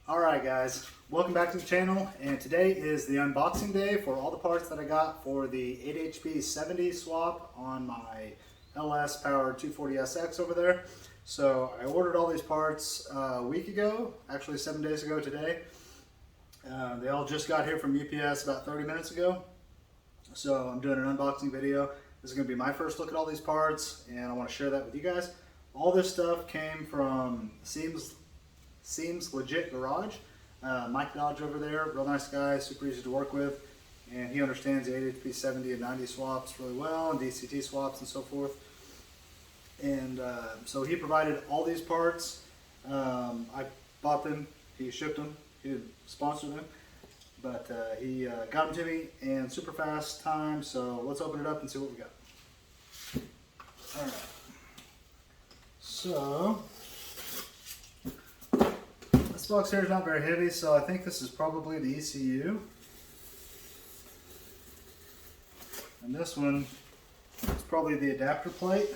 Alright guys, welcome back to the channel, and today is the unboxing day for all the parts that I got for the 8HP 70 swap on my LS powered 240SX over there. So I ordered all these parts a week ago, actually 7 days ago today. They all just got here from UPS about 30 minutes ago. So I'm doing an unboxing video. This is going to be my first look at all these parts, and I want to share that with you guys. All this stuff came from Seems Legit Garage. Mike Dodge over there, real nice guy, super easy to work with, and he understands the 8HP 70 and 90 swaps really well, and DCT swaps and so forth. And so he provided all these parts. I bought them, he shipped them, he didn't sponsor them, but he got them to me in super fast time. So let's open it up and see what we got. All right. So this box here is not very heavy, so I think this is probably the ECU. And this one is probably the adapter plate.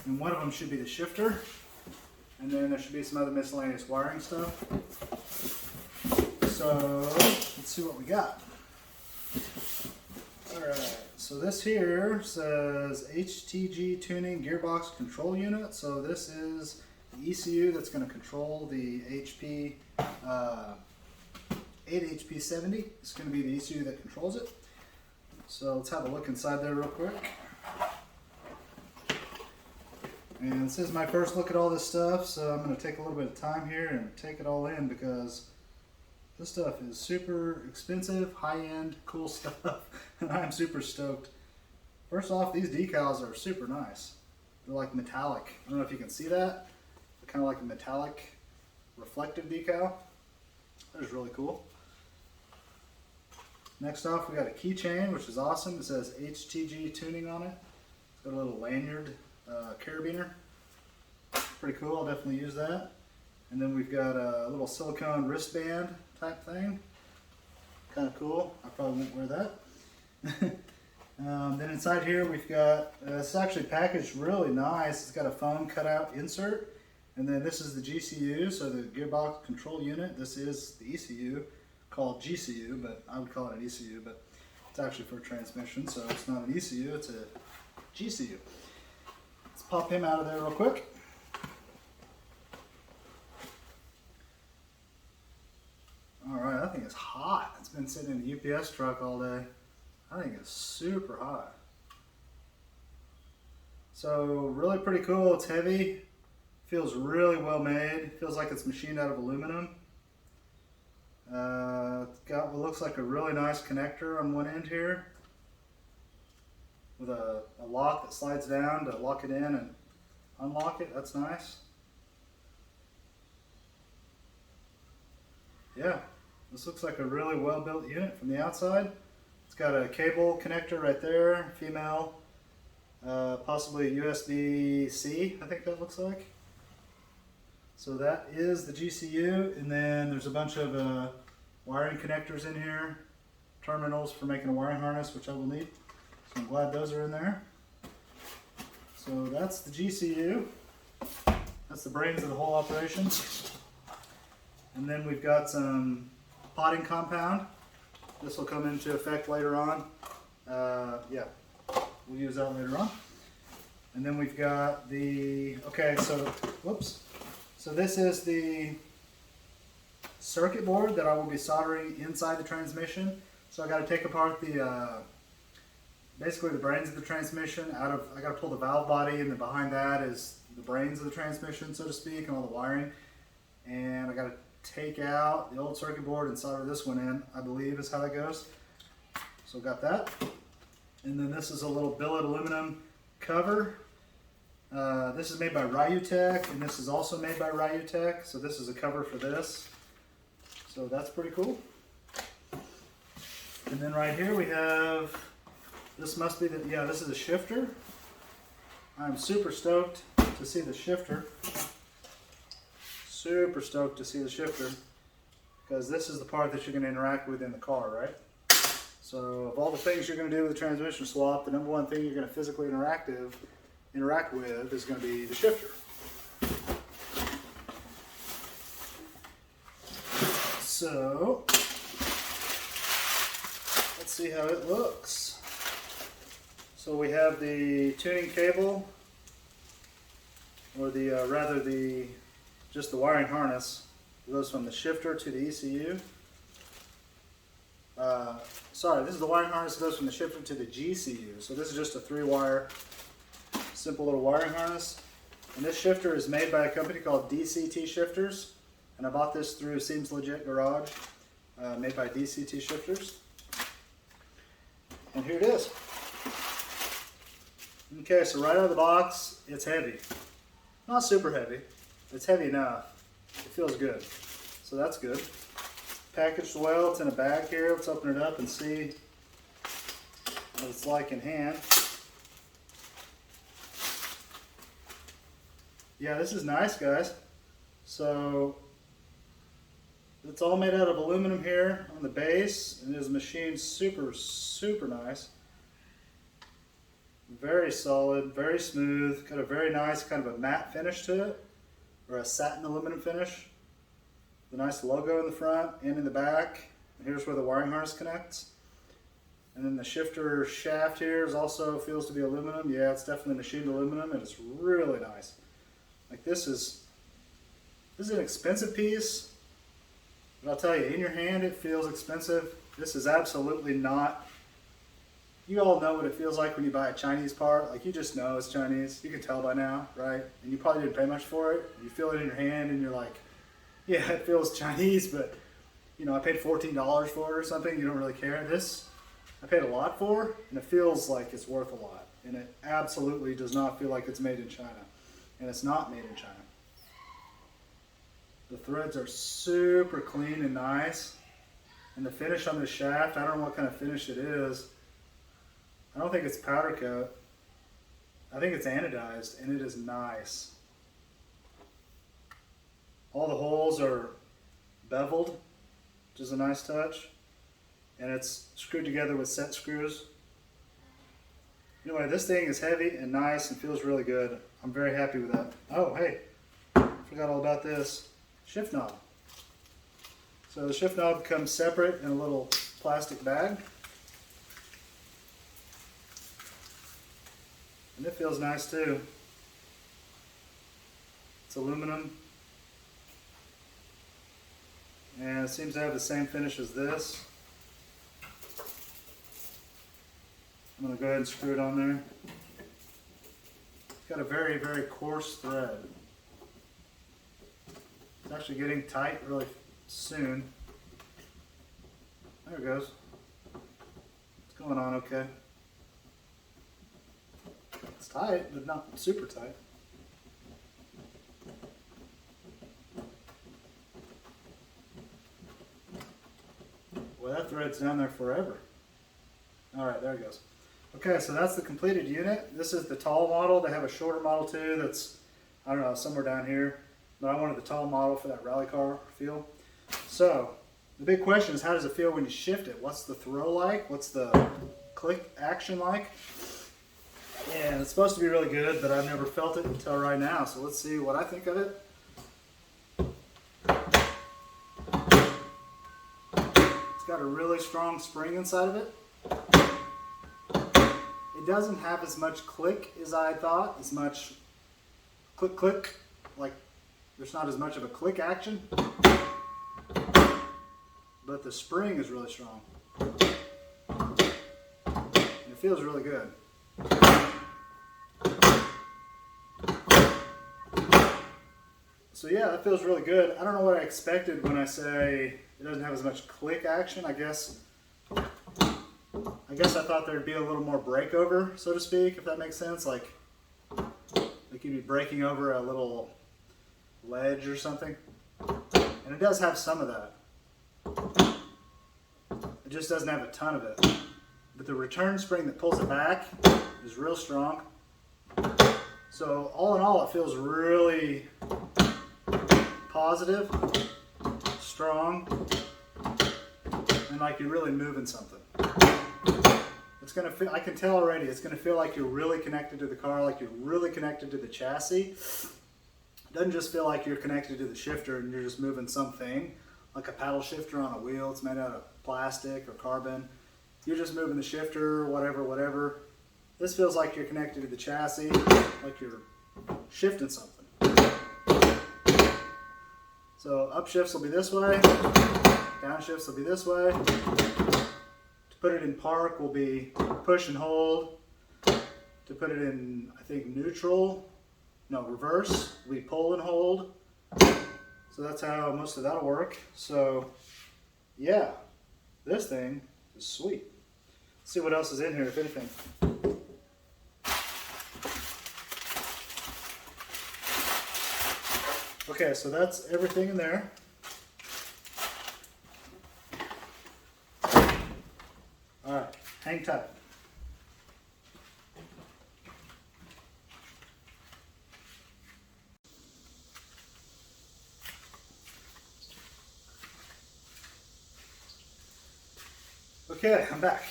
And one of them should be the shifter. And then there should be some other miscellaneous wiring stuff. So let's see what we got. Alright, so this here says HTG Tuning Gearbox Control Unit. So this is the ECU that's going to control the 8HP 70. It's going to be the ECU that controls it. So let's have a look inside there real quick. And this is my first look at all this stuff, so I'm going to take a little bit of time here and take it all in, because this stuff is super expensive, high-end, cool stuff, and I'm super stoked. First off, these decals are super nice. They're like metallic. I don't know if you can see that. They're kind of like a metallic reflective decal. That is really cool. Next off, we got a keychain, which is awesome. It says HTG Tuning on it. It's got a little lanyard carabiner. Pretty cool, I'll definitely use that. And then we've got a little silicone wristband type thing. Kind of cool. I probably won't wear that. Then inside here we've got, it's actually packaged really nice. It's got a foam cutout insert. And then this is the GCU, so the Gearbox Control Unit. This is the ECU, called GCU, but I would call it an ECU, but it's actually for transmission, so it's not an ECU, it's a GCU. Let's pop him out of there real quick. Alright, that thing is hot. It's been sitting in the UPS truck all day. I think it's super hot. So really pretty cool. It's heavy. Feels really well made. Feels like it's machined out of aluminum. It's got what looks like a really nice connector on one end here, with a lock that slides down to lock it in and unlock it. That's nice. Yeah, this looks like a really well built unit from the outside. It's got a cable connector right there, female, possibly USB-C, I think that looks like. So that is the GCU, and then there's a bunch of wiring connectors in here, terminals for making a wiring harness, which I will need. So I'm glad those are in there. So that's the GCU. That's the brains of the whole operation. And then we've got some potting compound. This will come into effect later on. Yeah, we'll use that later on. And then we've got the, okay, so, whoops. So this is the circuit board that I will be soldering inside the transmission. So I got to take apart the, basically the brains of the transmission out of, I got to pull the valve body, and then behind that is the brains of the transmission, so to speak, and all the wiring. And I got to take out the old circuit board and solder this one in, I believe is how that goes. So got that. And then this is a little billet aluminum cover. This is made by Ryutech, and this is also made by Ryutech. So this is a cover for this. So that's pretty cool. And then right here we have, this must be the, yeah, this is a shifter. I'm super stoked to see the shifter. Super stoked to see the shifter, because this is the part that you're going to interact with in the car, right? So of all the things you're going to do with the transmission swap, the number one thing you're going to physically interact with is going to be the shifter. So let's see how it looks. So we have the tuning cable, or just the wiring harness. It goes from the shifter to the ECU. Sorry, this is the wiring harness that goes from the shifter to the GCU. So this is just a 3-wire, simple little wiring harness. And this shifter is made by a company called DCT Shifters. And I bought this through Seems Legit Garage, made by DCT Shifters. And here it is. Okay, so right out of the box, it's heavy. Not super heavy. It's heavy enough. It feels good. So that's good. Packaged well, it's in a bag here. Let's open it up and see what it's like in hand. Yeah, this is nice, guys. So it's all made out of aluminum here on the base, and it is machined super, super nice. Very solid, very smooth, got a very nice kind of a matte finish to it, or a satin aluminum finish. The nice logo in the front and in the back. And here's where the wiring harness connects. And then the shifter shaft here also feels to be aluminum. Yeah, it's definitely machined aluminum, and it's really nice. Like this is an expensive piece, but I'll tell you, in your hand it feels expensive. This is absolutely not. You all know what it feels like when you buy a Chinese part. Like, you just know it's Chinese. You can tell by now, right? And you probably didn't pay much for it. You feel it in your hand and you're like, yeah, it feels Chinese, but you know, I paid $14 for it or something. You don't really care. This, I paid a lot for, and it feels like it's worth a lot. And it absolutely does not feel like it's made in China. And it's not made in China. The threads are super clean and nice. And the finish on the shaft, I don't know what kind of finish it is. I don't think it's powder coat. I think it's anodized, and it is nice. All the holes are beveled, which is a nice touch. And it's screwed together with set screws. Anyway, this thing is heavy and nice and feels really good. I'm very happy with that. Oh, hey, forgot all about this. Shift knob. So the shift knob comes separate in a little plastic bag. And it feels nice too. It's aluminum. And it seems to have the same finish as this. I'm going to go ahead and screw it on there. It's got a very, very coarse thread. It's actually getting tight really soon. There it goes. It's going on okay. It's tight, but not super tight. Well, that thread's down there forever. All right, there it goes. Okay, so that's the completed unit. This is the tall model. They have a shorter model too that's, I don't know, somewhere down here. But I wanted the tall model for that rally car feel. So, the big question is, how does it feel when you shift it? What's the throw like? What's the click action like? And it's supposed to be really good, but I've never felt it until right now. So let's see what I think of it. It's got a really strong spring inside of it. It doesn't have as much click as I thought, as much click click, like there's not as much of a click action, but the spring is really strong. And it feels really good. So yeah, that feels really good. I don't know what I expected when I say it doesn't have as much click action. I guess I thought there'd be a little more breakover, so to speak, if that makes sense. Like you'd be breaking over a little ledge or something. And it does have some of that. It just doesn't have a ton of it. But the return spring that pulls it back is real strong. So all in all, it feels really positive, strong, and like you're really moving something. It's gonna feel, I can tell already, it's gonna feel like you're really connected to the car, like you're really connected to the chassis. It doesn't just feel like you're connected to the shifter and you're just moving something. like a paddle shifter on a wheel. It's made out of plastic or carbon. You're just moving the shifter, whatever. This feels like you're connected to the chassis, like you're shifting something. So upshifts will be this way, downshifts will be this way. To put it in park will be push and hold. To put it in, I think, reverse, we pull and hold. So that's how most of that'll work. So yeah, this thing is sweet. Let's see what else is in here, if anything. Okay, so that's everything in there. All right, hang tight. Okay, I'm back.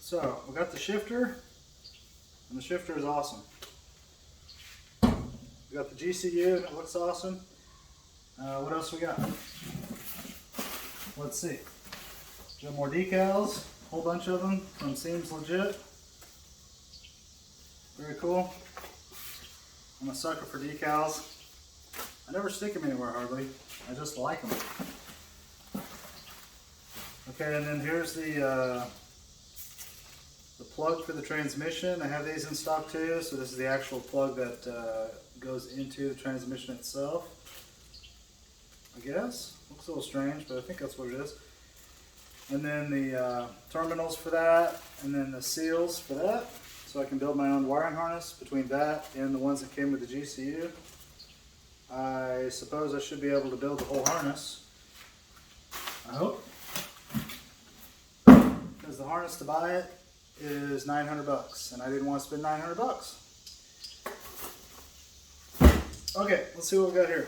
So we got the shifter, and the shifter is awesome. We got the GCU, and it looks awesome. What else we got? Let's see. We got more decals, a whole bunch of them from Seems Legit. Very cool. I'm a sucker for decals. I never stick them anywhere hardly. I just like them. Okay, and then here's the plug for the transmission. I have these in stock too, so this is the actual plug that goes into the transmission itself. I guess. Looks a little strange, but I think that's what it is. And then the terminals for that, and then the seals for that. So I can build my own wiring harness between that and the ones that came with the GCU. I suppose I should be able to build the whole harness. I hope. Because the harness to buy it is 900 bucks, and I didn't want to spend 900 bucks. Okay, let's see what we got here.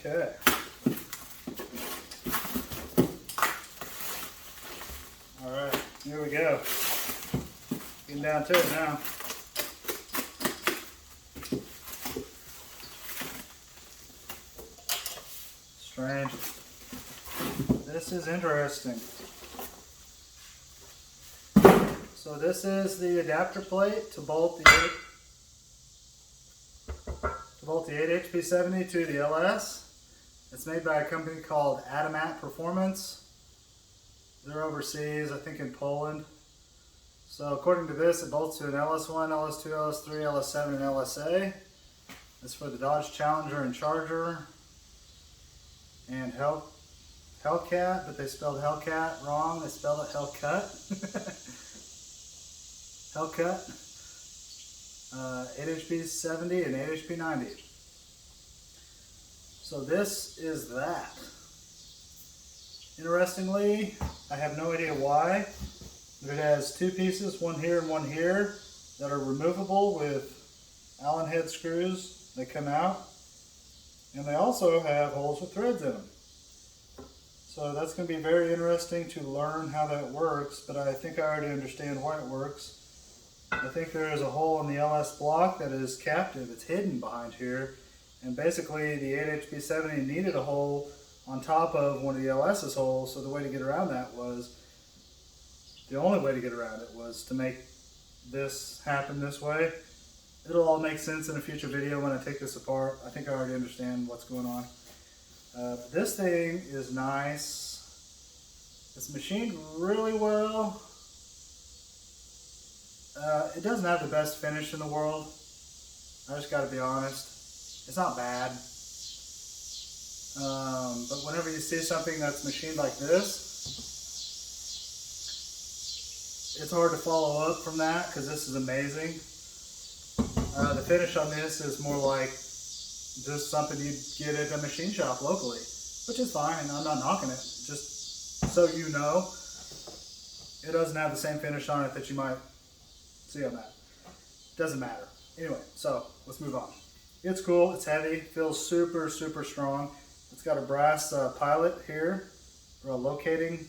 Okay. All right, here we go. Getting down to it now. Strange. This is interesting. So this is the adapter plate to bolt the 8HP70 to the LS. It's made by a company called Adamat Performance. They're overseas, I think in Poland. So according to this, it bolts to an LS1, LS2, LS3, LS7, and LSA. It's for the Dodge Challenger and Charger. And Hellcat, but they spelled Hellcat wrong. They spelled it Hellcut. Hellcut. 8HP70 and 8HP90. So this is that. Interestingly, I have no idea why, but it has two pieces, one here and one here, that are removable with Allen head screws. They come out, and they also have holes with threads in them. So that's going to be very interesting to learn how that works, but I think I already understand why it works. I think there is a hole in the LS block that is captive. It's hidden behind here. And basically the 8HP70 needed a hole on top of one of the LS's holes, so the way to get around that was, the only way to get around it was to make this happen this way. It'll all make sense in a future video when I take this apart. I think I already understand what's going on. This thing is nice. It's machined really well. It doesn't have the best finish in the world. I just gotta be honest. It's not bad. But whenever you see something that's machined like this, it's hard to follow up from that because this is amazing. The finish on this is more like just something you'd get at a machine shop locally, which is fine. I'm not knocking it. Just so you know, it doesn't have the same finish on it that you might see on that. Doesn't matter. Anyway, so let's move on. It's cool, it's heavy, feels super, super strong. It's got a brass pilot here, or a locating,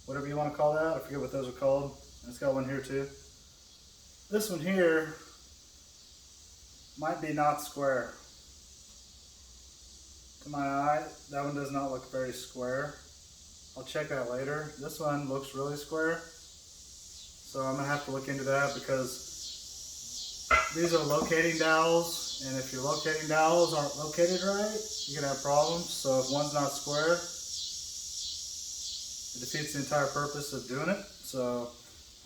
whatever you want to call that. I forget what those are called. And it's got one here too. This one here might be not square. To my eye, that one does not look very square. I'll check that later. This one looks really square. So I'm gonna have to look into that because these are locating dowels, and if your locating dowels aren't located right, you're gonna have problems. So if one's not square, it defeats the entire purpose of doing it. So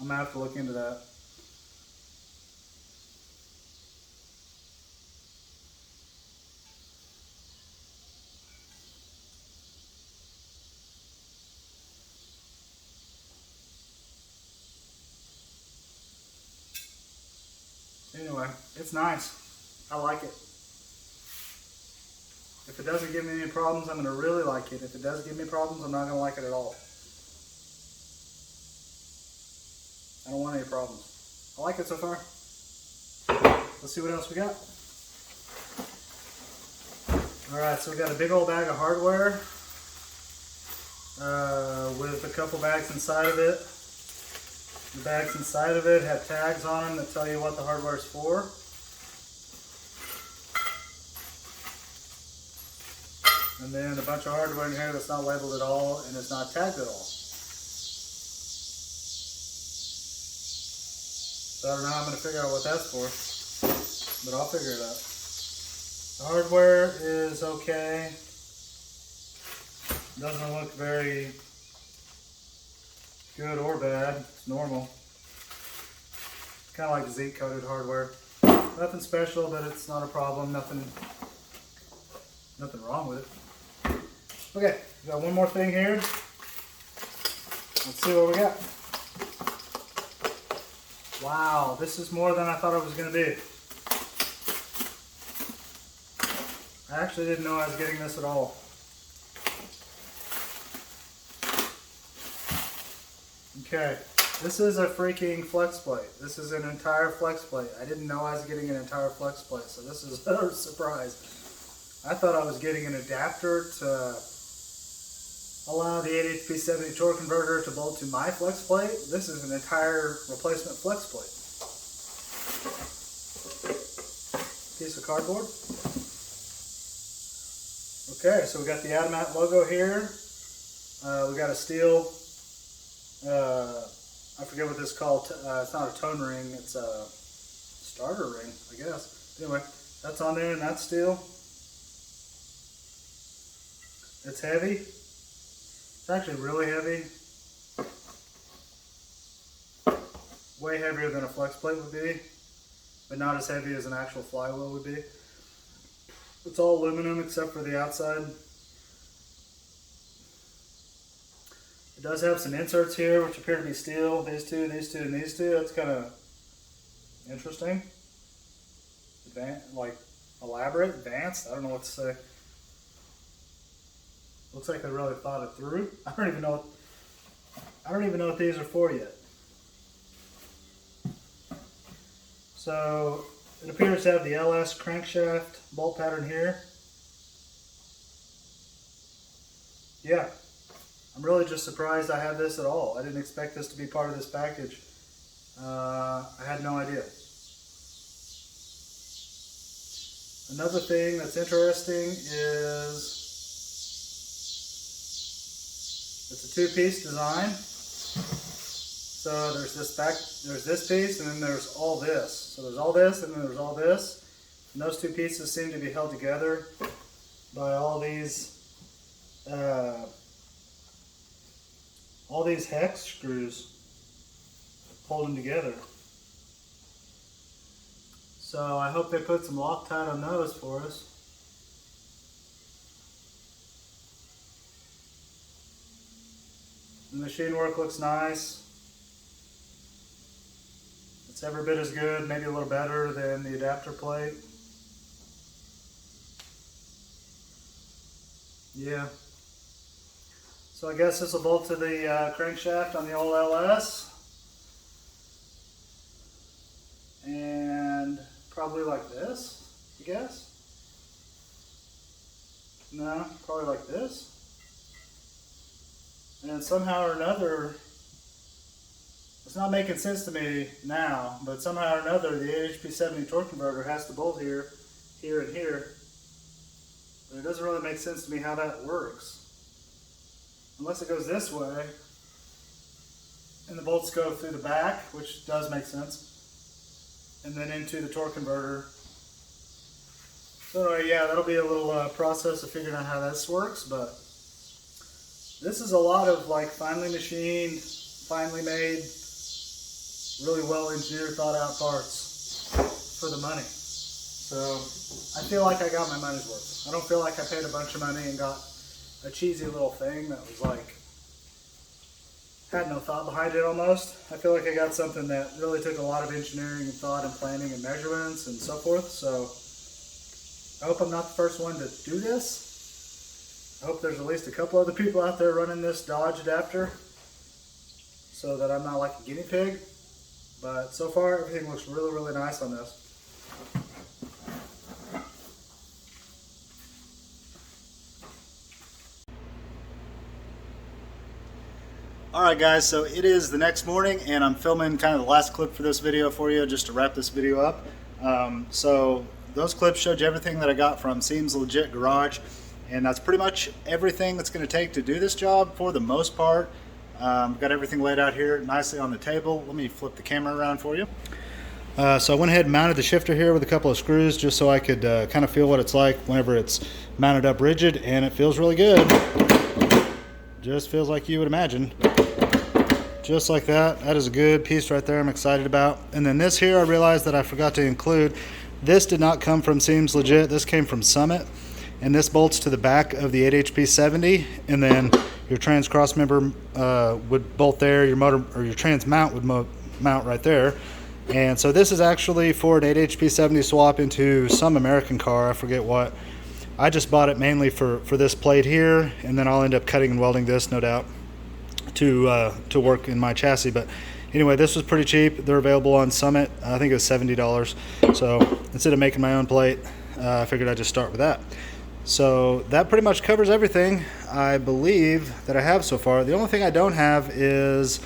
I'm gonna have to look into that. Anyway, it's nice. I like it. If it doesn't give me any problems, I'm going to really like it. If it does give me problems, I'm not going to like it at all. I don't want any problems. I like it so far. Let's see what else we got. Alright, so we got a big old bag of hardware with a couple bags inside of it. The bags inside of it have tags on them that tell you what the hardware is for. And then a bunch of hardware in here that's not labeled at all and it's not tagged at all. So I don't know how I'm going to figure out what that's for, but I'll figure it out. The hardware is okay. Doesn't look very good or bad. It's normal. It's kind of like zinc-coated hardware. Nothing special, but it's not a problem. Nothing wrong with it. Okay, we got one more thing here. Let's see what we got. Wow, this is more than I thought it was going to be. I actually didn't know I was getting this at all. Okay, this is a freaking flex plate. This is an entire flex plate. I didn't know I was getting an entire flex plate, so this is a surprise. I thought I was getting an adapter to allow the 8HP70 torque converter to bolt to my flex plate. This is an entire replacement flex plate. Piece of cardboard. Okay, so we got the Adamat logo here. We got a steel, I forget what this is called. It's not a tone ring, it's a starter ring, I guess. Anyway, that's on there and that's steel. It's heavy. It's actually really heavy. Way heavier than a flex plate would be, but not as heavy as an actual flywheel would be. It's all aluminum except for the outside. It does have some inserts here which appear to be steel. These two, and these two. That's kind of interesting. Like elaborate, advanced. I don't know what to say. Looks like they really thought it through. I don't even know what these are for yet. So it appears to have the LS crankshaft bolt pattern here. Yeah, I'm really just surprised I have this at all. I didn't expect this to be part of this package. I had no idea. Another thing that's interesting is it's a two-piece design. So there's this piece, and then there's all this. So there's all this, and then there's all this. And those two pieces seem to be held together by all these hex screws hold them together. So I hope they put some Loctite on those for us. The machine work looks nice. It's every bit as good, maybe a little better than the adapter plate. Yeah. So I guess this will bolt to the crankshaft on the old LS. And probably like this, I guess. No, probably like this. And somehow or another, it's not making sense to me now, but somehow or another the 8HP70 torque converter has to bolt here, here, and here. But it doesn't really make sense to me how that works. Unless it goes this way, and the bolts go through the back, which does make sense, and then into the torque converter. So anyway, yeah, that'll be a little process of figuring out how this works, but this is a lot of like finely machined, finely made, really well engineered, thought out parts for the money. So I feel like I got my money's worth. I don't feel like I paid a bunch of money and got a cheesy little thing that was like, had no thought behind it almost. I feel like I got something that really took a lot of engineering and thought and planning and measurements and so forth. So I hope I'm not the first one to do this. I hope there's at least a couple other people out there running this Dodge adapter so that I'm not like a guinea pig. But so far everything looks really, really nice on this. Alright guys, so it is the next morning and I'm filming kind of the last clip for this video for you just to wrap this video up. So those clips showed you everything that I got from Seems Legit Garage, and that's pretty much everything that's going to take to do this job for the most part. Got everything laid out here nicely on the table. Let me flip the camera around for you. So I went ahead and mounted the shifter here with a couple of screws just so I could kind of feel what it's like whenever it's mounted up rigid, and it feels really good. Just feels like you would imagine. Just like that. That is a good piece right there I'm excited about. And then this here I realized that I forgot to include. This did not come from Seems Legit. This came from Summit. And this bolts to the back of the 8HP70. And then your trans cross member would bolt there. Your motor or your trans mount would mount right there. And so this is actually for an 8HP70 swap into some American car. I forget what. I just bought it mainly for this plate here. And then I'll end up cutting and welding this, no doubt, to work in my chassis. But anyway, this was pretty cheap. They're available on Summit. I think it was $70. So instead of making my own plate, I figured I'd just start with that. So that pretty much covers everything I believe that I have so far. The only thing I don't have is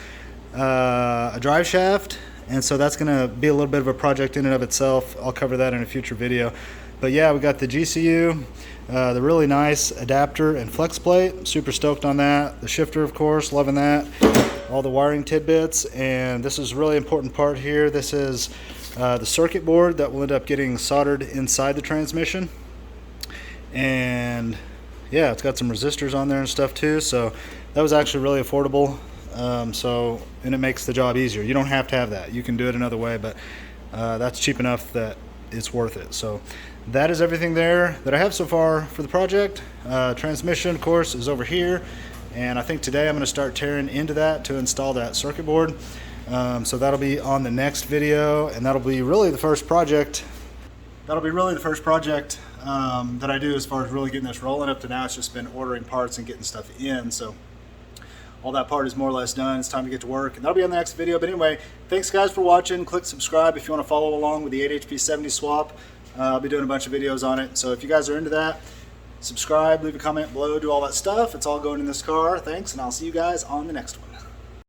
a drive shaft, and so that's going to be a little bit of a project in and of itself. I'll cover that in a future video. But yeah, we got the GCU, the really nice adapter and flex plate. Super stoked on that. The shifter, of course, loving that. All the wiring tidbits, and this is a really important part here. This is the circuit board that will end up getting soldered inside the transmission. And yeah, it's got some resistors on there and stuff too. So that was actually really affordable. And it makes the job easier. You don't have to have that. You can do it another way, but that's cheap enough that it's worth it. So that is everything there that I have so far for the project. Transmission, of course, is over here, and I think today I'm going to start tearing into that to install that circuit board. So that'll be on the next video, and that'll be really the first project. That I do as far as really getting this rolling. Up to now, it's just been ordering parts and getting stuff in. So all that part is more or less done. It's time to get to work, and that'll be on the next video. But anyway, thanks guys for watching. Click subscribe if you want to follow along with the 8HP70 swap. I'll be doing a bunch of videos on it. So if you guys are into that, subscribe, leave a comment below, do all that stuff. It's all going in this car. Thanks, and I'll see you guys on the next one.